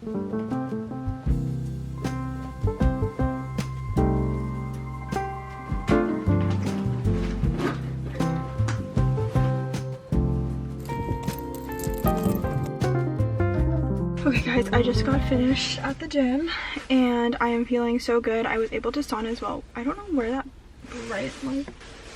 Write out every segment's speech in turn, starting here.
Okay guys, I just got finished at the gym and I am feeling so good. I was able to sauna as well. I don't know where that bright light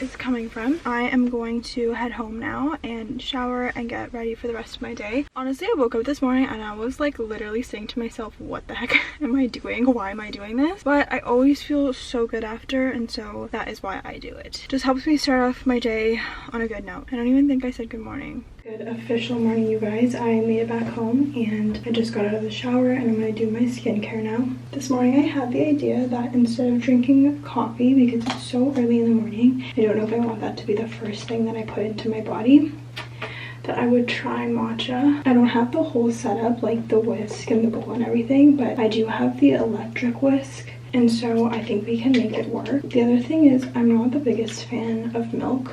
is coming from. I am going to head home now and shower and get ready for the rest of my day. Honestly, I woke up this morning and I was like literally saying to myself, what the heck am I doing? Why am I doing this? But I always feel so good after, and so that is why I do it. Just helps me start off my day on a good note. I don't even think I said good morning. Good official morning, you guys. I made it back home and I just got out of the shower and I'm gonna do my skincare now. This morning I had the idea that instead of drinking coffee, because it's so early in the morning, I don't know if I want that to be the first thing that I put into my body, that I would try matcha. I don't have the whole setup, like the whisk and the bowl and everything, but I do have the electric whisk, and so I think we can make it work. The other thing is I'm not the biggest fan of milk,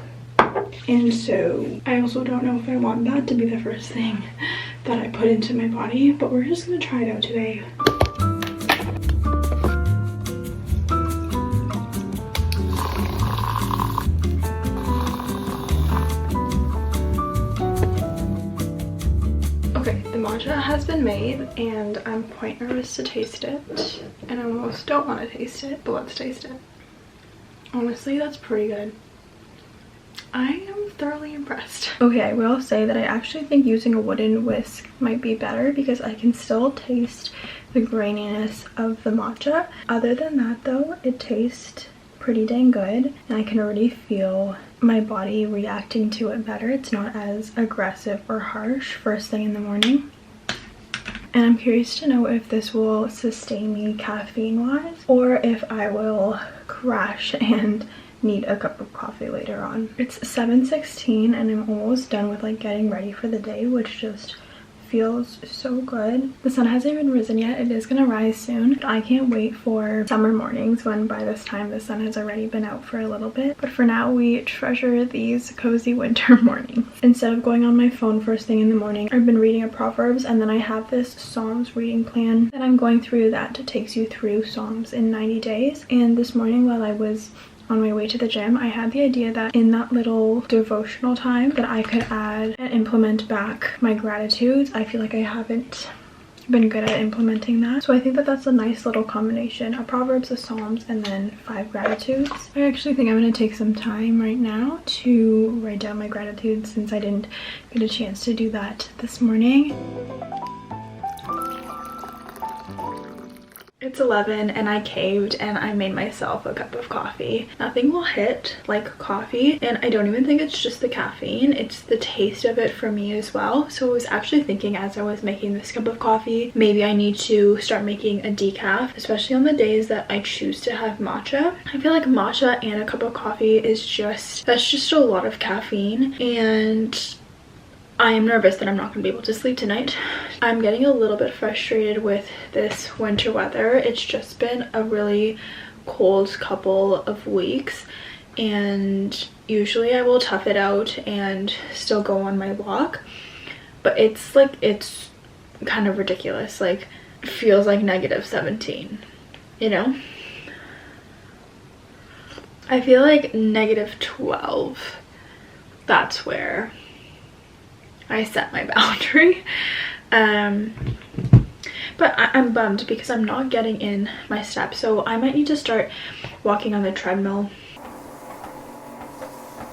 and so I also don't know if I want that to be the first thing that I put into my body, but we're just gonna try it out today. Okay, the matcha has been made and I'm quite nervous to taste it, and I almost don't want to taste it, but let's taste it. Honestly, that's pretty good. I am thoroughly impressed. Okay, I will say that I actually think using a wooden whisk might be better because I can still taste the graininess of the matcha. Other than that though, it tastes pretty dang good and I can already feel my body reacting to it better. It's not as aggressive or harsh first thing in the morning. And I'm curious to know if this will sustain me caffeine wise or if I will crash and need a cup of coffee later on. It's 7:16 and I'm almost done with like getting ready for the day, which just feels so good. The sun hasn't even risen yet. It is gonna rise soon. I can't wait for summer mornings when by this time the sun has already been out for a little bit. But for now, we treasure these cozy winter mornings. Instead of going on my phone first thing in the morning, I've been reading a Proverbs, and then I have this Psalms reading plan that I'm going through that takes you through Psalms in 90 days. And this morning while I was on my way to the gym, I had the idea that in that little devotional time that I could add and implement back my gratitudes. I feel like I haven't been good at implementing that, so I think that that's a nice little combination: a Proverbs, a Psalms, and then 5 gratitudes. I actually think I'm going to take some time right now to write down my gratitudes since I didn't get a chance to do that this morning. It's 11 and I caved and I made myself a cup of coffee. Nothing will hit like coffee, and I don't even think it's just the caffeine, it's the taste of it for me as well. So I was actually thinking as I was making this cup of coffee, maybe I need to start making a decaf, especially on the days that I choose to have matcha. I feel like matcha and a cup of coffee is that's just a lot of caffeine, and I am nervous that I'm not going to be able to sleep tonight. I'm getting a little bit frustrated with this winter weather. It's just been a really cold couple of weeks, and usually I will tough it out and still go on my walk, but it's kind of ridiculous. Like, it feels like -17, you know? I feel like -12, that's where I set my boundary. But I'm bummed because I'm not getting in my steps, so I might need to start walking on the treadmill.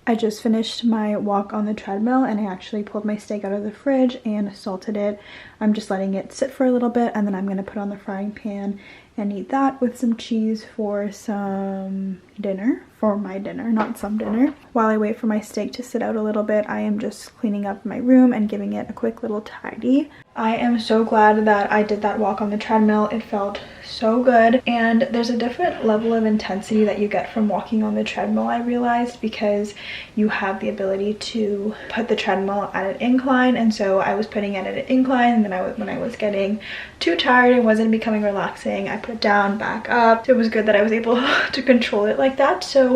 I just finished my walk on the treadmill and I actually pulled my steak out of the fridge and salted it. I'm just letting it sit for a little bit, and then I'm going to put on the frying pan and eat that with some cheese for some dinner. For my dinner, not some dinner. While I wait for my steak to sit out a little bit, I am just cleaning up my room and giving it a quick little tidy. I am so glad that I did that walk on the treadmill. It felt so good, and there's a different level of intensity that you get from walking on the treadmill, I realized, because you have the ability to put the treadmill at an incline, and so I was putting it at an incline, and then when I was getting too tired and wasn't becoming relaxing, I put it down, back up. So it was good that I was able to control it like that. So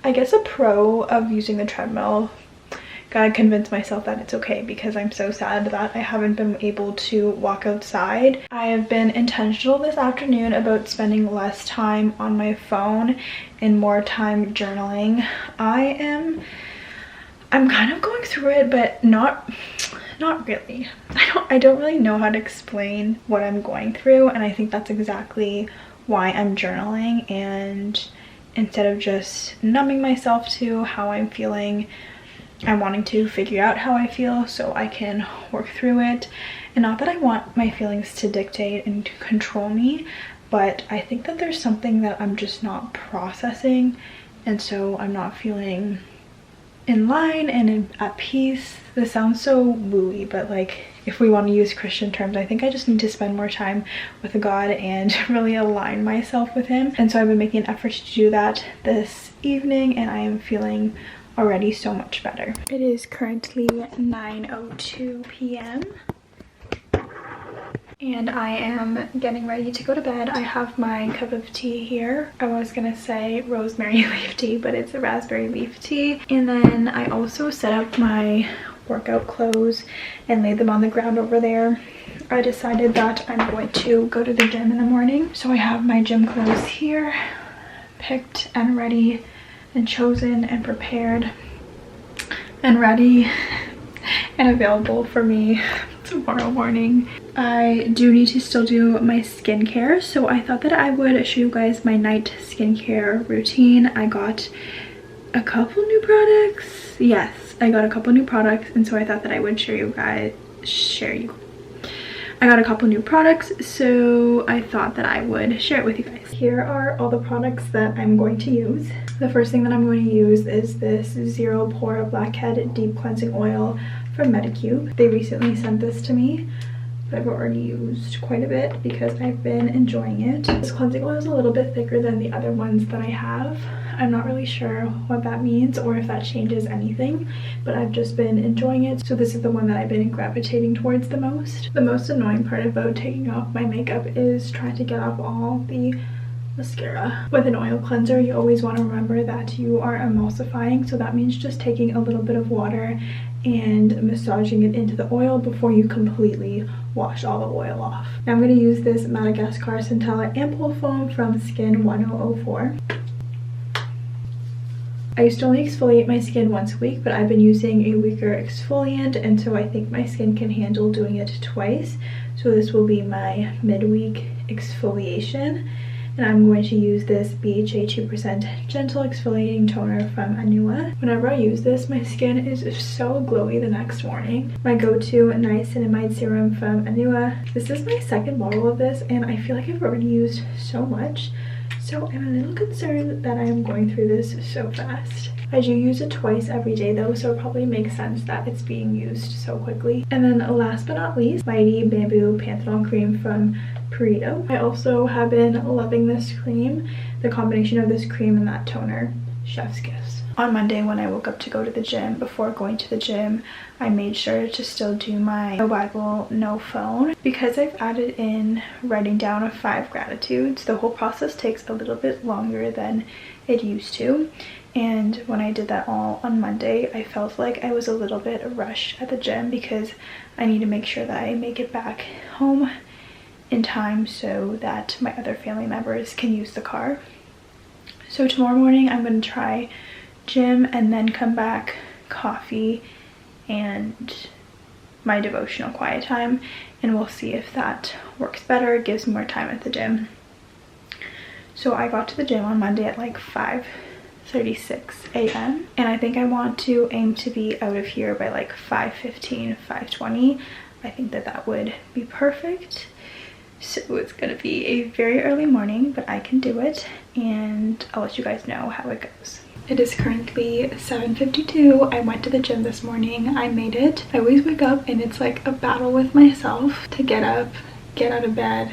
I guess a pro of using the treadmill gotta convince myself that it's okay, because I'm so sad that I haven't been able to walk outside. I have been intentional this afternoon about spending less time on my phone and more time journaling. I'm kind of going through it, but not really. I don't really know how to explain what I'm going through, and I think that's exactly why I'm journaling. And instead of just numbing myself to how I'm feeling, I'm wanting to figure out how I feel so I can work through it. And not that I want my feelings to dictate and to control me, but I think that there's something that I'm just not processing, and so I'm not feeling in line and at peace. This sounds so wooey, but like, if we want to use Christian terms, I think I just need to spend more time with God and really align myself with him. And so I've been making an effort to do that this evening, and I am feeling already so much better. It is currently 9:02 p.m. and I am getting ready to go to bed. I have my cup of tea here. I was gonna say rosemary leaf tea, but it's a raspberry leaf tea. And then I also set up my workout clothes and laid them on the ground over there. I decided that I'm going to go to the gym in the morning. So I have my gym clothes here, picked and ready and chosen and prepared and ready and available for me tomorrow morning. I do need to still do my skincare, so I thought that I would show you guys my night skincare routine. I got a couple new products. Yes, I got a couple new products, and so I thought that I would I got a couple new products, so I thought that I would share it with you guys. Here are all the products that I'm going to use. The first thing that I'm going to use is this Zero Pore Blackhead Deep Cleansing Oil from Medicube. They recently sent this to me, but I've already used quite a bit because I've been enjoying it. This cleansing oil is a little bit thicker than the other ones that I have. I'm not really sure what that means or if that changes anything, but I've just been enjoying it. So this is the one that I've been gravitating towards the most. The most annoying part about taking off my makeup is trying to get off all the mascara. With an oil cleanser, you always want to remember that you are emulsifying, so that means just taking a little bit of water and massaging it into the oil before you completely wash all the oil off. Now I'm going to use this Madagascar Centella Ampoule Foam from Skin 1004. I used to only exfoliate my skin once a week, but I've been using a weaker exfoliant, and so I think my skin can handle doing it twice. So this will be my midweek exfoliation. And I'm going to use this BHA 2% Gentle Exfoliating Toner from Anua. Whenever I use this, my skin is so glowy the next morning. My go-to Niacinamide Serum from Anua. This is my second bottle of this, and I feel like I've already used so much. So I'm a little concerned that I am going through this so fast. I do use it twice every day though, so it probably makes sense that it's being used so quickly. And then last but not least, Mighty Bamboo Panthenol Cream from Purito. I also have been loving this cream. The combination of this cream and that toner, chef's kiss. On Monday when I woke up to go to the gym, before going to the gym, I made sure to still do my no Bible, no phone. Because I've added in writing down of 5 gratitudes, the whole process takes a little bit longer than it used to. And when I did that all on Monday, I felt like I was a little bit rushed at the gym because I need to make sure that I make it back home in time so that my other family members can use the car. So tomorrow morning I'm going to try gym and then come back, coffee, and my devotional quiet time, and we'll see if that works better, gives more time at the gym. So I got to the gym on Monday at like 5:36 a.m. and I think I want to aim to be out of here by like 5:15, 5:20. I think that that would be perfect. So it's gonna be a very early morning, but I can do it, and I'll let you guys know how it goes. It is currently 7:52. I went to the gym this morning. I made it. I always wake up and it's like a battle with myself to get up, get out of bed,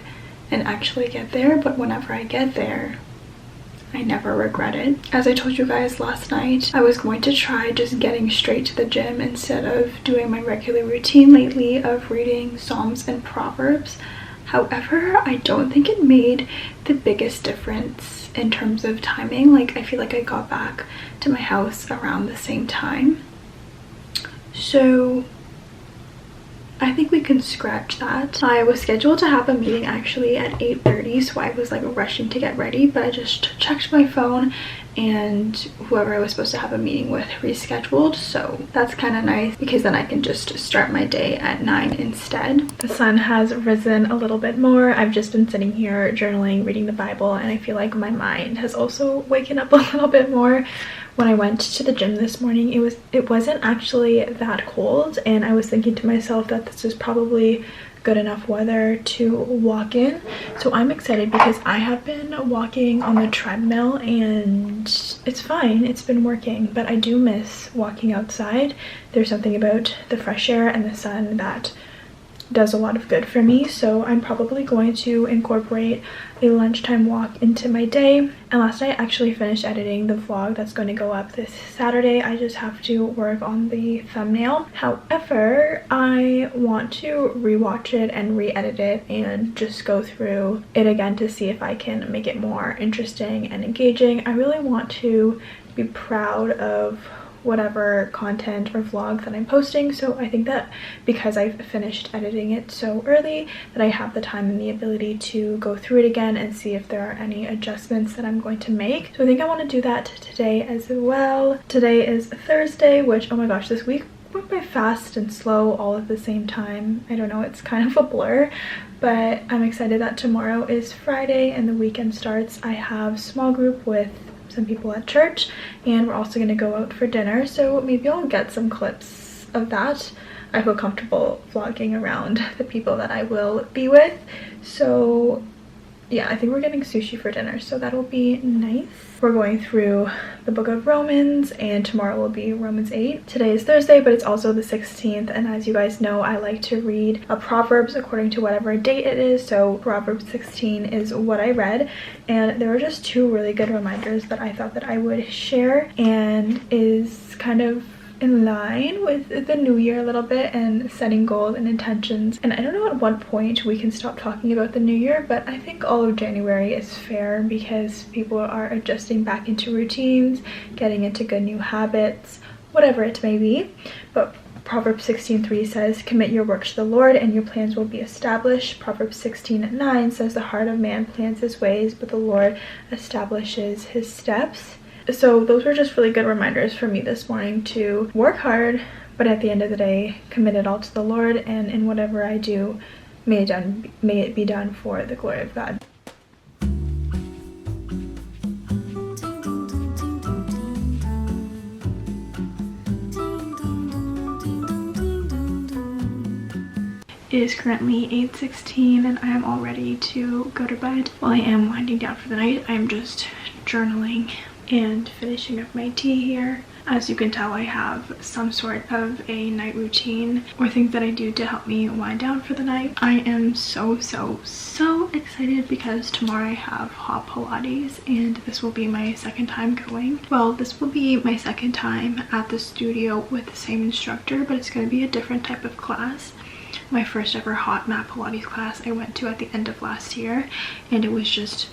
and actually get there. But whenever I get there, I never regret it. As I told you guys last night, I was going to try just getting straight to the gym instead of doing my regular routine lately of reading Psalms and Proverbs. However, I don't think it made the biggest difference in terms of timing. Like, I feel like I got back to my house around the same time. So I think we can scratch that. I was scheduled to have a meeting actually at 8:30, so I was like rushing to get ready, but I just checked my phone and whoever I was supposed to have a meeting with rescheduled, so that's kind of nice because then I can just start my day at 9 instead. The sun has risen a little bit more. I've just been sitting here journaling, reading the Bible, and I feel like my mind has also waken up a little bit more. When I went to the gym this morning, it wasn't actually that cold, and I was thinking to myself that this is probably good enough weather to walk in. So I'm excited because I have been walking on the treadmill and it's fine, it's been working, but I do miss walking outside. There's something about the fresh air and the sun that does a lot of good for me, so I'm probably going to incorporate a lunchtime walk into my day. And last night I actually finished editing the vlog that's going to go up this Saturday. I just have to work on the thumbnail. However, I want to rewatch it and re-edit it and just go through it again to see if I can make it more interesting and engaging. I really want to be proud of whatever content or vlog that I'm posting, so I think that because I've finished editing it so early that I have the time and the ability to go through it again and see if there are any adjustments that I'm going to make. So I think I want to do that today as well. Today is Thursday, which, oh my gosh, this week went by fast and slow all at the same time. I don't know, it's kind of a blur, but I'm excited that tomorrow is Friday and the weekend starts. I have small group with some people at church, and we're also going to go out for dinner, so maybe I'll get some clips of that. I feel comfortable vlogging around the people that I will be with, so yeah, I think we're getting sushi for dinner, so that'll be nice. We're going through the book of Romans, and tomorrow will be Romans 8. Today is Thursday, but it's also the 16th, and as you guys know, I like to read a Proverbs according to whatever date it is, so Proverbs 16 is what I read, and there were just two really good reminders that I thought that I would share, and is kind of in line with the new year a little bit and setting goals and intentions. And I don't know at what point we can stop talking about the new year, but I think all of January is fair because people are adjusting back into routines, getting into good new habits, whatever it may be. But Proverbs 16:3 says, "Commit your work to the Lord and your plans will be established." Proverbs 16:9 says, "The heart of man plans his ways, but the Lord establishes his steps." So those were just really good reminders for me this morning to work hard, but at the end of the day, commit it all to the Lord, and in whatever I do, may it be done for the glory of God. It is currently 8:16 and I am all ready to go to bed. While I am winding down for the night, I am just journaling and finishing up my tea here. As you can tell, I have some sort of a night routine or things that I do to help me wind down for the night. I am so excited because tomorrow I have hot Pilates, and this will be my second time going. Well, this will be my second time at the studio with the same instructor, but it's going to be a different type of class. My first ever hot mat Pilates class I went to at the end of last year, and it was just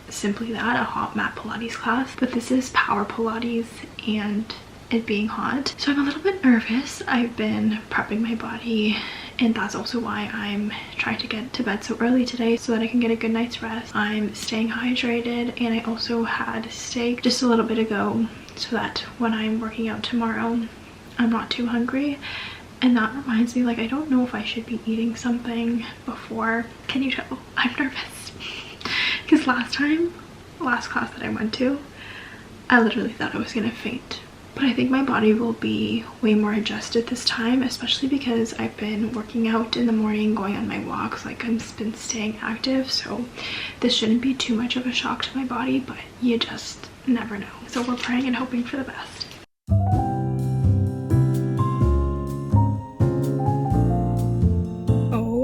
simply that, a hot mat Pilates class. But this is power Pilates and it being hot, so I'm a little bit nervous. I've been prepping my body, and that's also why I'm trying to get to bed so early today so that I can get a good night's rest. I'm staying hydrated, and I also had steak just a little bit ago so that when I'm working out tomorrow I'm not too hungry. And that reminds me, like, I don't know if I should be eating something before. Can you tell I'm nervous? Because last class that I went to, I literally thought I was gonna faint. But I think my body will be way more adjusted this time, especially because I've been working out in the morning, going on my walks, like I've been staying active. So this shouldn't be too much of a shock to my body, but you just never know. So we're praying and hoping for the best.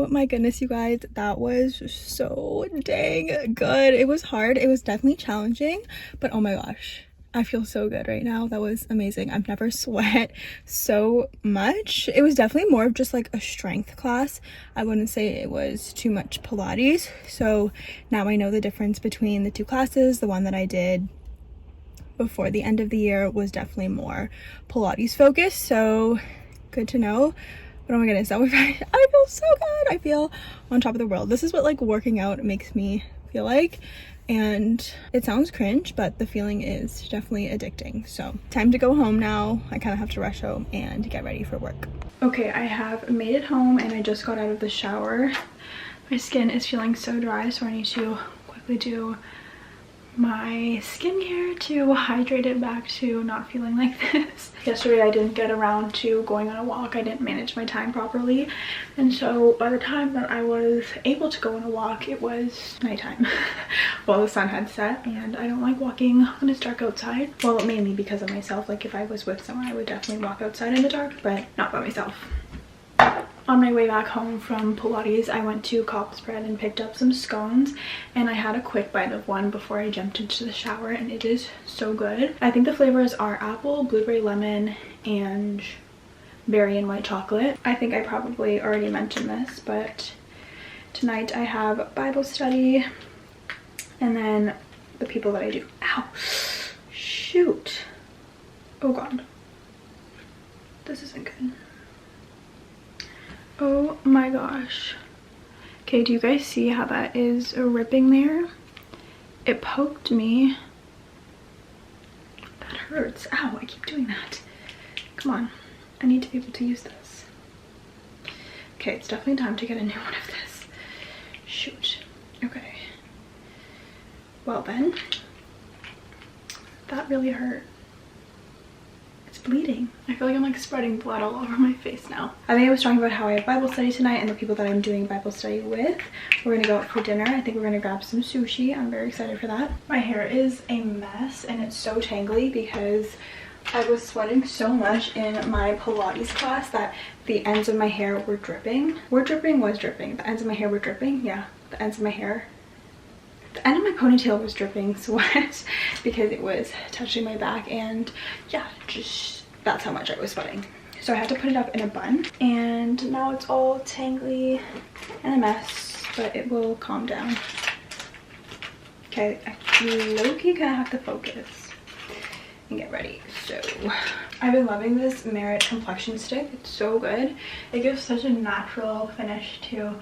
My goodness, you guys, that was so dang good. It was hard, it was definitely challenging, but oh my gosh, I feel so good right now. That was amazing. I've never sweat so much. It was definitely more of just like a strength class. I wouldn't say it was too much Pilates. So now I know the difference between the two classes. The one that I did before the end of the year was definitely more Pilates focused, so good to know. But oh my goodness, that was I feel so good. I feel on top of the world. This is what like working out makes me feel like. And it sounds cringe, but the feeling is definitely addicting. So time to go home now. I kind of have to rush home and get ready for work. Okay, I have made it home and I just got out of the shower. My skin is feeling so dry, so I need to quickly do my skincare to hydrate it back to not feeling like this. Yesterday I didn't get around to going on a walk. I didn't manage my time properly, and so by the time that I was able to go on a walk, it was nighttime. Well, the sun had set, and I don't like walking when it's dark outside. Well, mainly because of myself. Like if I was with someone, I would definitely walk outside in the dark, but not by myself. On my way back home from Pilates, I went to Cop's Bread and picked up some scones, and I had a quick bite of one before I jumped into the shower, and it is so good. I think the flavors are apple, blueberry lemon, and berry and white chocolate. I think I probably already mentioned this, but tonight I have Bible study, and then the people that I do. Ow! Shoot! Oh god. This isn't good. Oh my gosh. Okay, do you guys see how that is ripping there? It poked me. That hurts. Ow, I keep doing that. Come on. I need to be able to use this. Okay, it's definitely time to get a new one of this. Shoot. Okay. Well then, that really hurt. Bleeding. I feel like I'm like spreading blood all over my face now. I think I was talking about how I have Bible study tonight and the people that I'm doing Bible study with. We're gonna go out for dinner. I think we're gonna grab some sushi. I'm very excited for that. My hair is a mess and it's so tangly because I was sweating so much in my Pilates class that the ends of my hair were dripping. Was dripping. The ends of my hair were dripping. Yeah, the ends of my hair. The end of my ponytail was dripping sweat because it was touching my back, and yeah, just that's how much I was sweating. So I had to put it up in a bun, and now it's all tangly and a mess, but it will calm down. Okay, I low-key kind of have to focus and get ready. So I've been loving this Merit complexion stick. It's so good. It gives such a natural finish to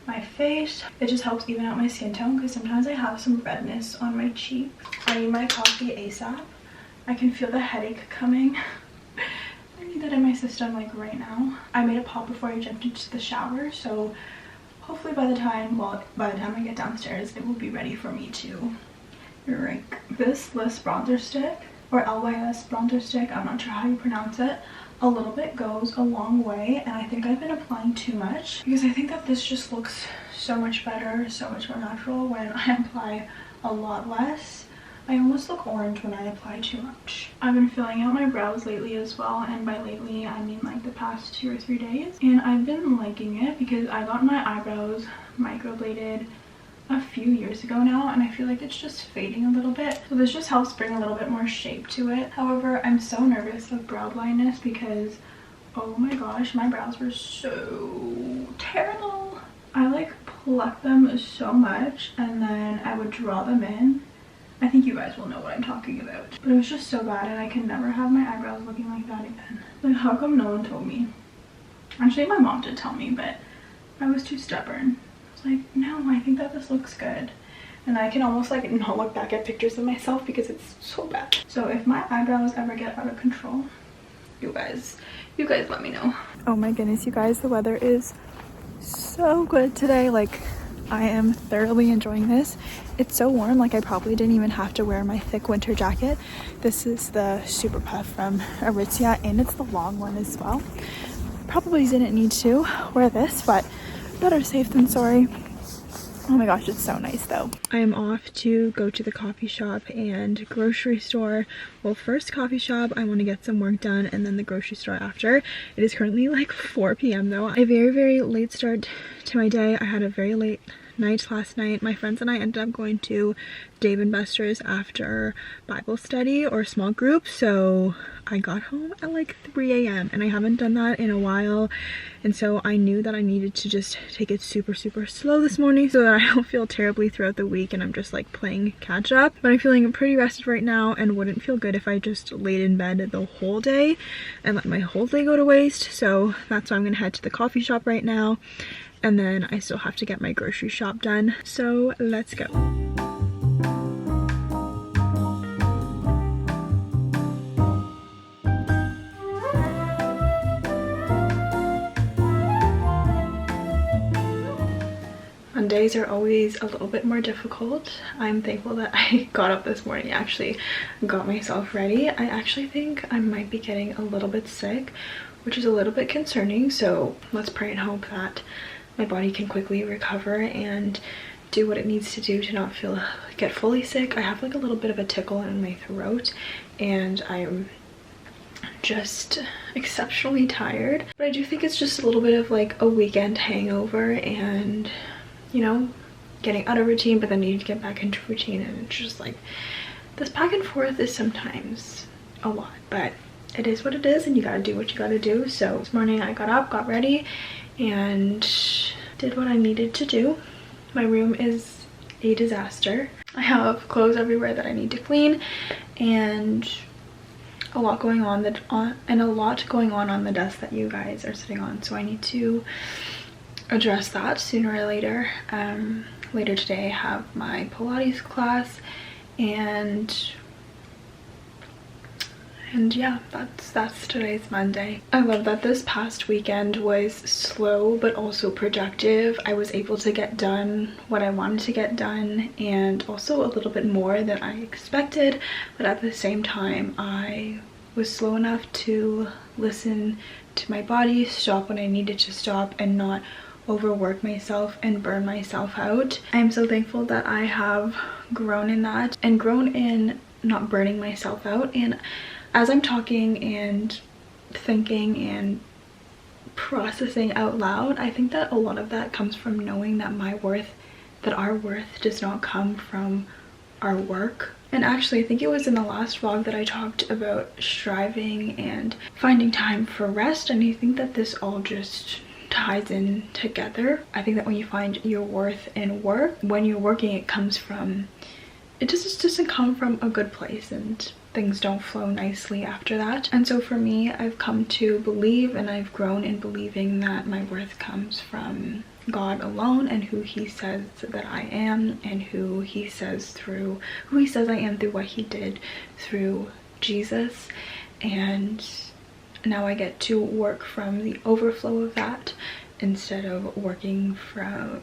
my face. It just helps even out my skin tone because sometimes I have some redness on my cheek. I need my coffee ASAP. I can feel the headache coming. I need that in my system like right now. I made a pop before I jumped into the shower, so hopefully by the time I get downstairs, it will be ready for me to drink. This Liss bronzer stick, or LYS bronzer stick, I'm not sure how you pronounce it. A little bit goes a long way, and I think I've been applying too much because I think that this just looks so much better, so much more natural when I apply a lot less. I almost look orange when I apply too much. I've been filling out my brows lately as well, and by lately I mean like the past 2 or 3 days, and I've been liking it because I got my eyebrows microbladed a few years ago now, and I feel like it's just fading a little bit, so this just helps bring a little bit more shape to it. However, I'm so nervous of brow blindness because oh my gosh, my brows were so terrible. I like pluck them so much and then I would draw them in. I think you guys will know what I'm talking about, but it was just so bad, and I can never have my eyebrows looking like that again. Like, how come no one told me? Actually, my mom did tell me, but I was too stubborn. Like, no, I think that this looks good, and I can almost like not look back at pictures of myself because it's so bad. So if my eyebrows ever get out of control, you guys let me know. Oh my goodness, you guys, the weather is so good today. Like, I am thoroughly enjoying this. It's so warm, like I probably didn't even have to wear my thick winter jacket. This is the Super Puff from Aritzia, and it's the long one as well. Probably didn't need to wear this, but better safe than sorry. Oh my gosh, it's so nice though. I am off to go to the coffee shop and grocery store. Well, first coffee shop, I want to get some work done, and then the grocery store after. It is currently like 4 p.m. though. A very, very late start to my day. I had a very late night last night. My friends and I ended up going to Dave & Buster's after Bible study or small group, so I got home at like 3 a.m. and I haven't done that in a while, and so I knew that I needed to just take it super slow this morning so that I don't feel terribly throughout the week and I'm just like playing catch up. But I'm feeling pretty rested right now and wouldn't feel good if I just laid in bed the whole day and let my whole day go to waste. So that's why I'm gonna head to the coffee shop right now, and then I still have to get my grocery shop done. So let's go. Mondays are always a little bit more difficult. I'm thankful that I got up this morning, actually got myself ready. I actually think I might be getting a little bit sick, which is a little bit concerning, so let's pray and hope that my body can quickly recover and do what it needs to do to not get fully sick. I have like a little bit of a tickle in my throat and I'm just exceptionally tired, but I do think it's just a little bit of like a weekend hangover and, you know, getting out of routine but then needing to get back into routine, and it's just like this back and forth is sometimes a lot, but it is what it is and you gotta do what you gotta do. So this morning I got up, got ready, and did what I needed to do. My room is a disaster. I have clothes everywhere that I need to clean and a lot going on on the desk that you guys are sitting on, so I need to address that sooner or later. Later today I have my Pilates class, and yeah, that's today's Monday. I love that this past weekend was slow but also productive. I was able to get done what I wanted to get done and also a little bit more than I expected, but at the same time I was slow enough to listen to my body, stop when I needed to stop, and not overwork myself and burn myself out. I am so thankful that I have grown in that and grown in not burning myself out. And as I'm talking and thinking and processing out loud, I think that a lot of that comes from knowing that our worth does not come from our work. And actually, I think it was in the last vlog that I talked about striving and finding time for rest, and I think that this all just ties in together. I think that when you find your worth in work, when you're working, it just doesn't come from a good place and things don't flow nicely after that. And so for me, I've come to believe, and I've grown in believing, that my worth comes from God alone and who he says that I am, and who he says I am through what he did through Jesus. And now I get to work from the overflow of that instead of working for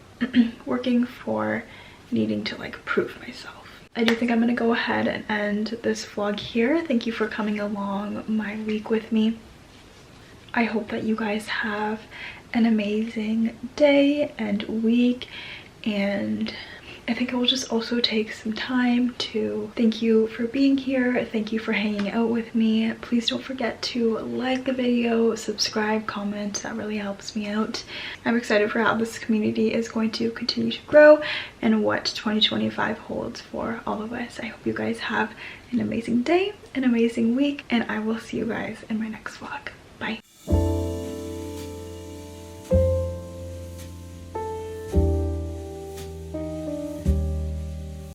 needing to like prove myself. I do think I'm gonna go ahead and end this vlog here. Thank you for coming along my week with me. I hope that you guys have an amazing day and week, and I think I will just also take some time to thank you for being here. Thank you for hanging out with me. Please don't forget to like the video, subscribe, comment. That really helps me out. I'm excited for how this community is going to continue to grow and what 2025 holds for all of us. I hope you guys have an amazing day, an amazing week, and I will see you guys in my next vlog. Bye.